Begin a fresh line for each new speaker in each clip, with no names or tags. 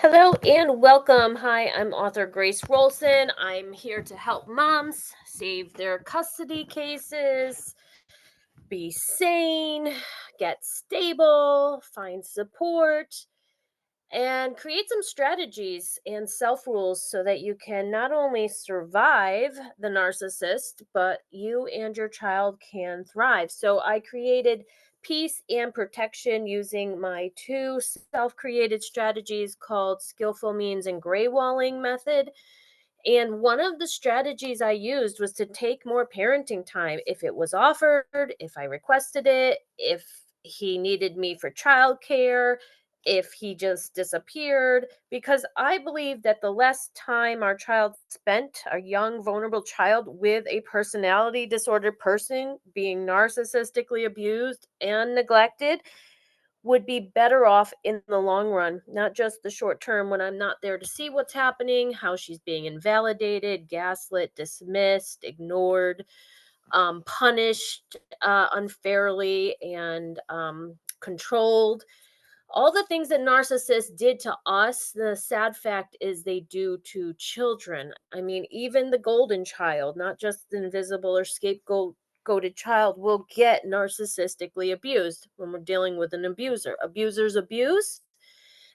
Hello and welcome. Hi, I'm author Grace Wroldson. I'm here to help moms save their custody cases, be sane, get stable, find support, and create some strategies and self rules so that you can not only survive the narcissist, but you and your child can thrive. So I created peace and protection using my two self created strategies called skillful means and gray walling method. And one of the strategies I used was to take more parenting time if it was offered, if I requested it, if he needed me for childcare, if he just disappeared, because I believe that the less time our child spent, a young, vulnerable child with a personality disordered person being narcissistically abused and neglected, would be better off in the long run, not just the short term when I'm not there to see what's happening, how she's being invalidated, gaslit, dismissed, ignored, punished unfairly, and controlled. All the things that narcissists did to us, the sad fact is they do to children. I mean, even the golden child, not just the invisible or scapegoated child, will get narcissistically abused when we're dealing with an abuser. Abusers abuse.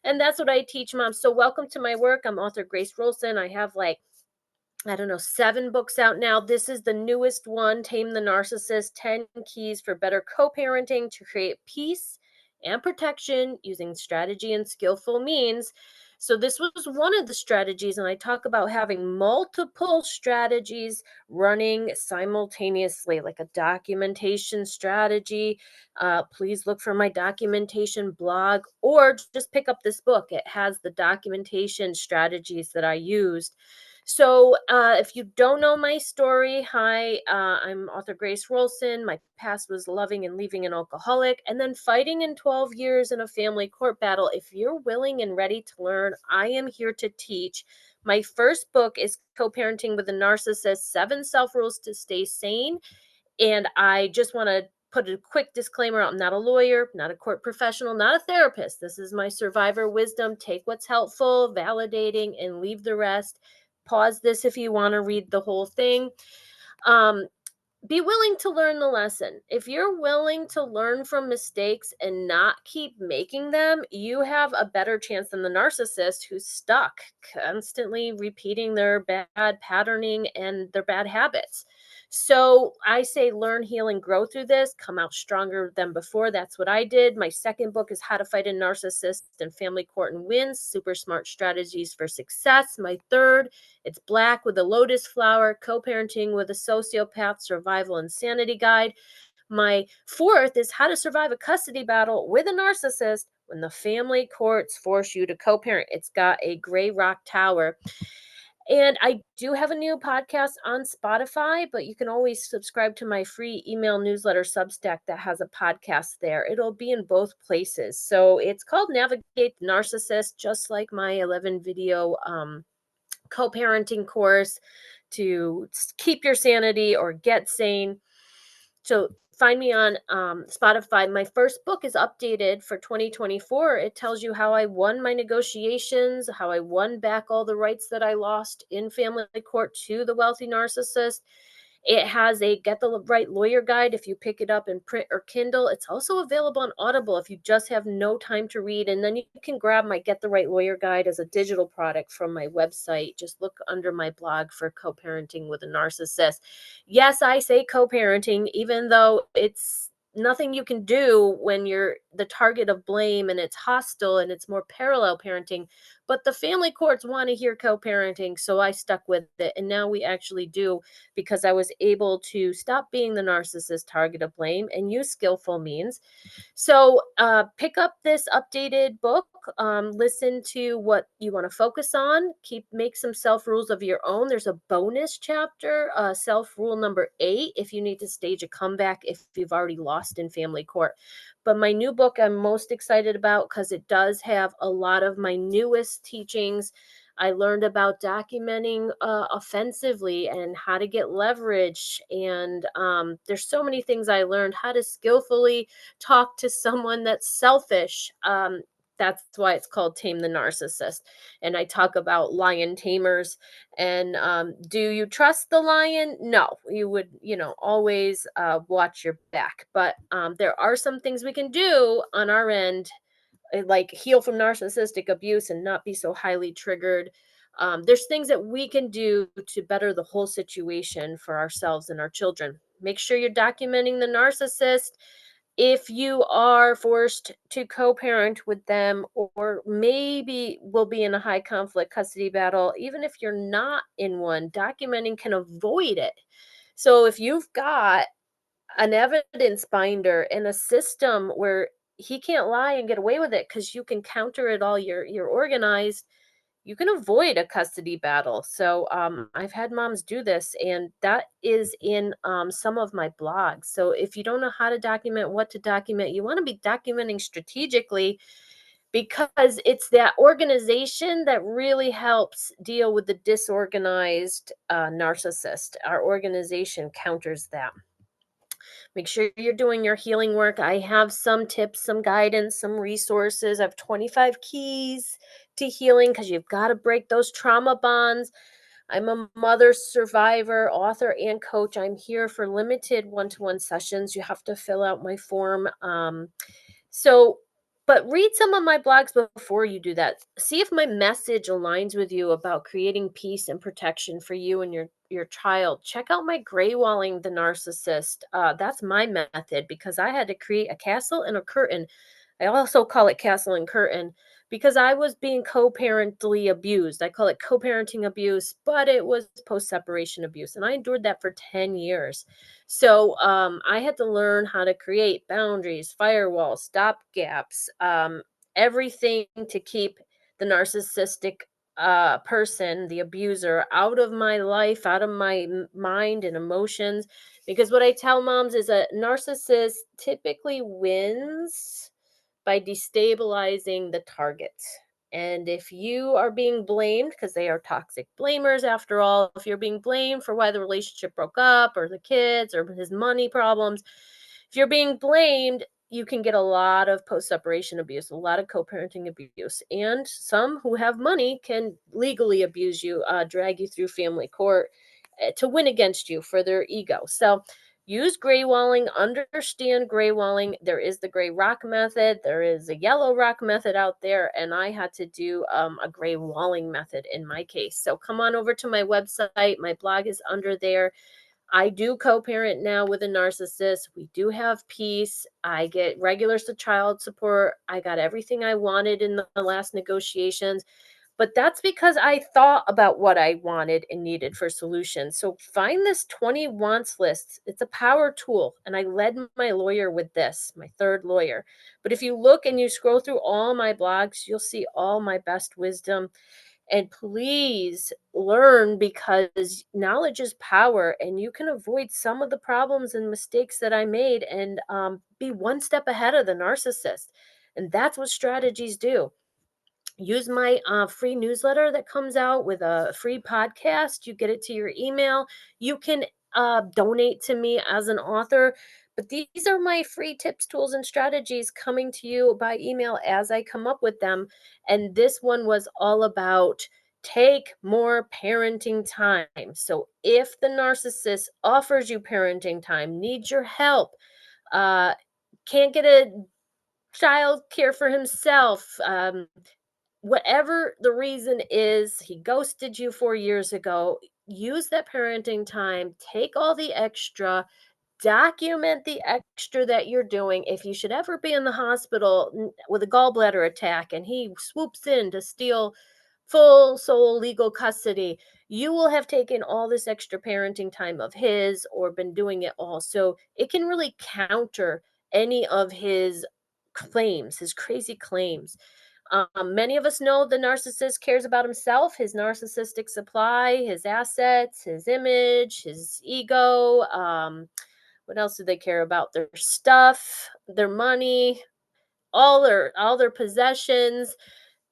And that's what I teach moms. So, welcome to my work. I'm author Grace Wroldson. I have I don't know, 7 books out now. This is the newest one, Tame the Narcissist 10 Keys for Better Co Parenting to Create Peace and Protection Using Strategy and Skillful Means. So, this was one of the strategies, and I talk about having multiple strategies running simultaneously, like a documentation strategy. Please look for my documentation blog or just pick up this book. It has the documentation strategies that I used. So, if you don't know my story, hi, I'm author Grace Wroldson. My past was loving and leaving an alcoholic, and then fighting in 12 years in a family court battle. If you're willing and ready to learn, I am here to teach. My first book is Co Parenting with a Narcissist 7 Self Rules to Stay Sane. And I just want to put a quick disclaimer, I'm not a lawyer, not a court professional, not a therapist. This is my survivor wisdom. Take what's helpful, validating, and leave the rest. Pause this if you want to read the whole thing. Um, be willing to learn the lesson. If you're willing to learn from mistakes and not keep making them, you have a better chance than the narcissist who's stuck, constantly repeating their bad patterning and their bad habits. So I say learn, heal, and grow through this, come out stronger than before. That's what I did. My second book is How to Fight a Narcissist in Family Court and Win, Super Smart Strategies for Success. My third, it's Black with a Lotus Flower, Co-Parenting with a Sociopath, Survival Insanity Guide. My fourth is How to Survive a Custody Battle with a Narcissist when the family courts force you to co-parent. It's got a gray rock tower. And I do have a new podcast on Spotify, but you can always subscribe to my free email newsletter Substack that has a podcast there. It'll be in both places. So it's called Navigate the Narcissist, just like my 11 video co-parenting course to keep your sanity or get sane. So find me on Spotify. My first book is updated for 2024. It tells you how I won my negotiations, how I won back all the rights that I lost in family court to the wealthy narcissist. It has a Get the Right Lawyer guide if you pick it up in print or Kindle. It's also available on Audible if you just have no time to read. And then you can grab my Get the Right Lawyer guide as a digital product from my website. Just look under my blog for Co-Parenting with a Narcissist. Yes, I say co-parenting, even though it's nothing you can do when you're the target of blame and it's hostile and it's more parallel parenting. But the family courts want to hear co-parenting, so I stuck with it. And now we actually do, because I was able to stop being the narcissist target of blame and use skillful means. So pick up this updated book, listen to what you want to focus on, make some self rules of your own. There's a bonus chapter, self rule number 8, if you need to stage a comeback if you've already lost in family court. But my new book I'm most excited about because it does have a lot of my newest teachings. I learned about documenting offensively and how to get leverage. And there's so many things I learned, how to skillfully talk to someone that's selfish. That's why it's called Tame the Narcissist. And I talk about lion tamers. And do you trust the lion? No, you would, always watch your back. But there are some things we can do on our end, like heal from narcissistic abuse and not be so highly triggered. There's things that we can do to better the whole situation for ourselves and our children. Make sure you're documenting the narcissist if you are forced to co-parent with them, or maybe will be in a high conflict custody battle. Even if you're not in one, documenting can avoid it. So if you've got an evidence binder and a system where he can't lie and get away with it because you can counter it all, you're organized, you can avoid a custody battle. So I've had moms do this, and that is in some of my blogs. So if you don't know how to document, what to document, you want to be documenting strategically, because it's that organization that really helps deal with the disorganized narcissist. Our organization counters that. Make sure you're doing your healing work. I have some tips, some guidance, some resources. I have 25 keys to healing, because you've got to break those trauma bonds. I'm a mother survivor, author, and coach. I'm here for limited one-to-one sessions. You have to fill out my form. So, but read some of my blogs before you do that. See if my message aligns with you about creating peace and protection for you and your child. Check out my gray walling the narcissist. That's my method, because I had to create a castle and a curtain. I also call it castle and curtain because I was being co-parentally abused. I call it co-parenting abuse, but it was post-separation abuse, and I endured that for 10 years. So I had to learn how to create boundaries, firewalls, stop gaps, everything to keep the narcissistic person, the abuser, out of my life, out of my mind and emotions. Because what I tell moms is a narcissist typically wins by destabilizing the target. And if you are being blamed, because they are toxic blamers after all, if you're being blamed for why the relationship broke up, or the kids, or his money problems, if you're being blamed, you can get a lot of post separation abuse, a lot of co parenting abuse. And some who have money can legally abuse you, drag you through family court to win against you for their ego. So, use gray walling, understand gray walling. There is the gray rock method, there is a yellow rock method out there, and I had to do a gray walling method in my case. So come on over to my website. My blog is under there. I do co-parent now with a narcissist. We do have peace. I get regular child support. I got everything I wanted in the last negotiations. But that's because I thought about what I wanted and needed for solutions. So find this 20 wants list. It's a power tool. And I led my lawyer with this, my third lawyer. But if you look and you scroll through all my blogs, you'll see all my best wisdom. And please learn, because knowledge is power, and you can avoid some of the problems and mistakes that I made, and be one step ahead of the narcissist. And that's what strategies do. Use my free newsletter that comes out with a free podcast. You get it to your email. You can donate to me as an author. But these are my free tips, tools, and strategies coming to you by email as I come up with them. And this one was all about take more parenting time. So if the narcissist offers you parenting time, needs your help, uh, can't get a child care for himself, whatever the reason is, he ghosted you 4 years ago, use that parenting time, take all the extra, document the extra that you're doing. If you should ever be in the hospital with a gallbladder attack and he swoops in to steal full sole legal custody, you will have taken all this extra parenting time of his, or been doing it all. So it can really counter any of his claims, his crazy claims. Many of us know the narcissist cares about himself, his narcissistic supply, his assets, his image, his ego. What else do they care about? Their stuff, their money, all their possessions.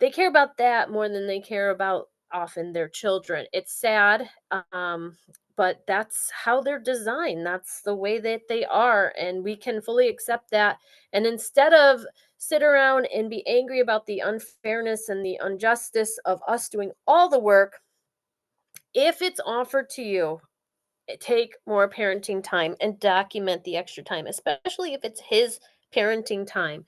They care about that more than they care about often their children. It's sad. but that's how they're designed. That's the way that they are. And we can fully accept that. And instead of sit around and be angry about the unfairness and the injustice of us doing all the work, if it's offered to you, take more parenting time and document the extra time, especially if it's his parenting time,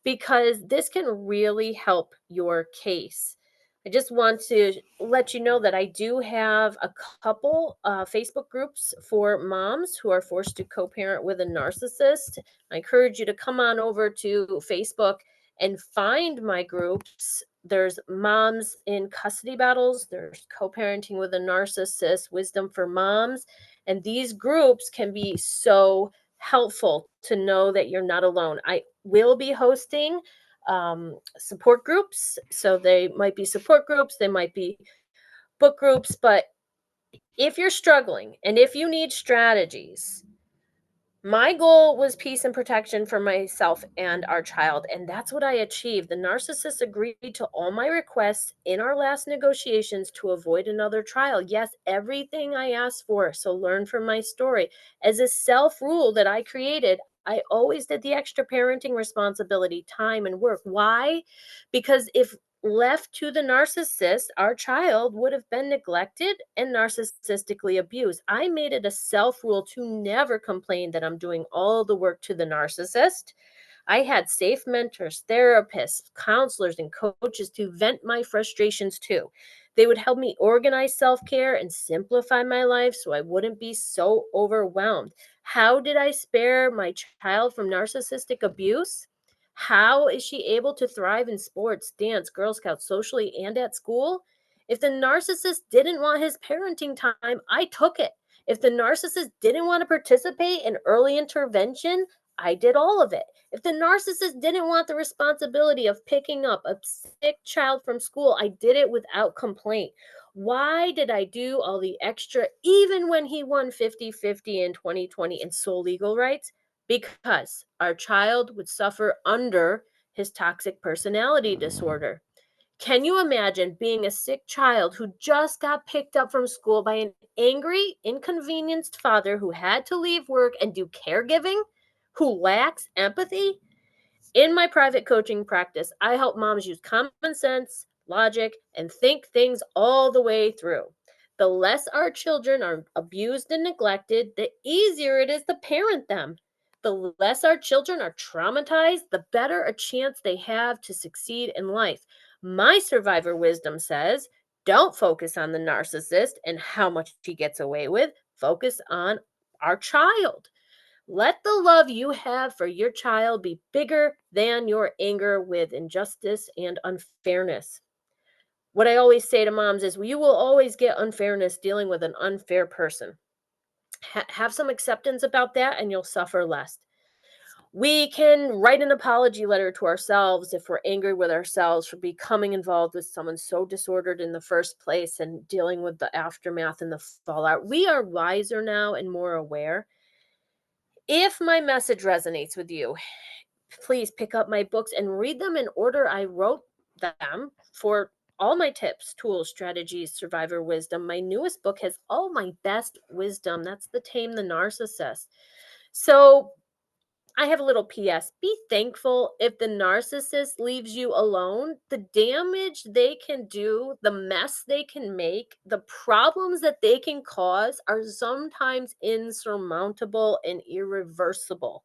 because this can really help your case. I just want to let you know that I do have a couple Facebook groups for moms who are forced to co parent with a narcissist. I encourage you to come on over to Facebook and find my groups. There's Moms in Custody Battles, there's Co parenting with a Narcissist, Wisdom for Moms. And these groups can be so helpful to know that you're not alone. I will be hosting support groups. So they might be support groups, they might be book groups, but if you're struggling and if you need strategies, my goal was peace and protection for myself and our child, and that's what I achieved. The narcissist agreed to all my requests in our last negotiations to avoid another trial. Yes, everything I asked for. So learn from my story. As a self rule that I created, I always did the extra parenting responsibility, time, and work. Why? Because if left to the narcissist, our child would have been neglected and narcissistically abused. I made it a self rule to never complain that I'm doing all the work to the narcissist. I had safe mentors, therapists, counselors, and coaches to vent my frustrations to. They would help me organize self care and simplify my life so I wouldn't be so overwhelmed. How did I spare my child from narcissistic abuse? How is she able to thrive in sports, dance, Girl Scouts, socially, and at school? If the narcissist didn't want his parenting time, I took it. If the narcissist didn't want to participate in early intervention, I did all of it. If the narcissist didn't want the responsibility of picking up a sick child from school, I did it without complaint. Why did I do all the extra even when he won 50-50 in 2020 in sole legal rights? Because our child would suffer under his toxic personality disorder. Can you imagine being a sick child who just got picked up from school by an angry, inconvenienced father who had to leave work and do caregiving, who lacks empathy? In my private coaching practice, I help moms use common sense, logic, and think things all the way through. The less our children are abused and neglected, the easier it is to parent them. The less our children are traumatized, the better a chance they have to succeed in life. My survivor wisdom says, don't focus on the narcissist and how much he gets away with. Focus on our child. Let the love you have for your child be bigger than your anger with injustice and unfairness. What I always say to moms is, you will always get unfairness dealing with an unfair person. Have some acceptance about that and you'll suffer less. We can write an apology letter to ourselves if we're angry with ourselves for becoming involved with someone so disordered in the first place and dealing with the aftermath and the fallout. We are wiser now and more aware. If my message resonates with you, please pick up my books and read them in order I wrote them for all my tips, tools, strategies, survivor wisdom. My newest book has all my best wisdom. That's the Tame the Narcissist. So I have a little PS. Be thankful if the narcissist leaves you alone. The damage they can do, the mess they can make, the problems that they can cause are sometimes insurmountable and irreversible.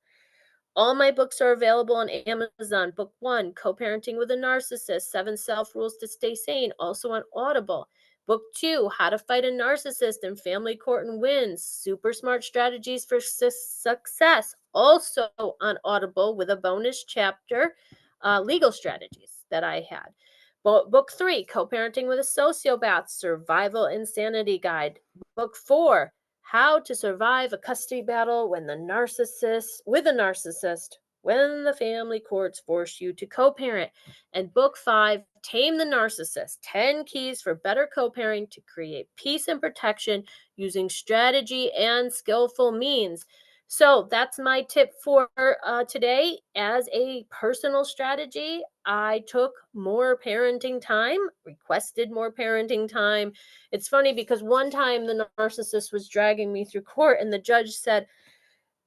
All my books are available on Amazon. Book 1, Co-Parenting with a Narcissist, 7 Self-Rules to Stay Sane, also on Audible. Book 2, How to Fight a Narcissist in Family Court and Win, Super Smart Strategies for Success, also on Audible with a bonus chapter, Legal Strategies that I had. Book 3, Co-Parenting with a Sociopath, Survival Insanity Guide. Book 4, How to Survive a Custody Battle when when the family courts force you to co-parent. And book 5, Tame the Narcissist, 10 Keys for Better Co-parenting to Create Peace and Protection Using Strategy and Skillful Means. So that's my tip for today. As a personal strategy, I took more parenting time, requested more parenting time. It's funny because one time the narcissist was dragging me through court, and the judge said,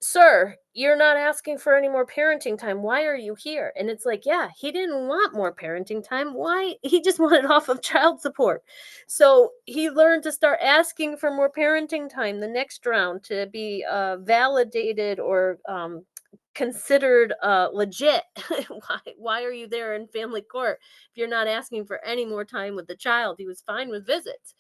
"Sir, you're not asking for any more parenting time. Why are you here?" And it's like, yeah, he didn't want more parenting time. Why? He just wanted off of child support. So he learned to start asking for more parenting time the next round to be validated or considered legit. Why are you there in family court if you're not asking for any more time with the child? He was fine with visits.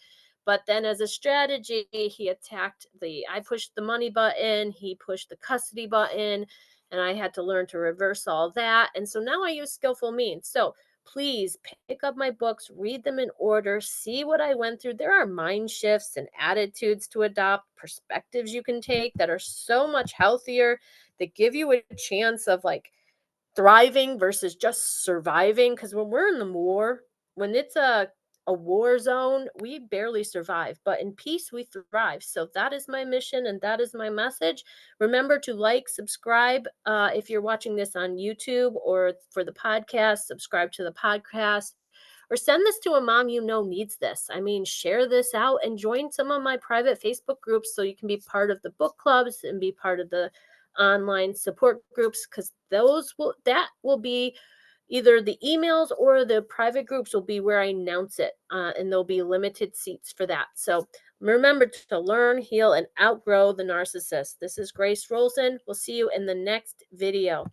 But then as a strategy, he attacked I pushed the money button, he pushed the custody button, and I had to learn to reverse all that. And so now I use skillful means. So please pick up my books, read them in order, see what I went through. There are mind shifts and attitudes to adopt, perspectives you can take that are so much healthier, that give you a chance of like thriving versus just surviving. Because when we're in the war, when it's a war zone, we barely survive, but in peace we thrive. So that is my mission and that is my message. Remember to like, subscribe, if you're watching this on YouTube, or for the podcast, subscribe to the podcast, or send this to a mom you know needs this. I mean, share this out and join some of my private Facebook groups so you can be part of the book clubs and be part of the online support groups, because that will be either the emails or the private groups will be where I announce it, and there'll be limited seats for that. So remember to learn, heal, and outgrow the narcissist. This is Grace Wroldson. We'll see you in the next video.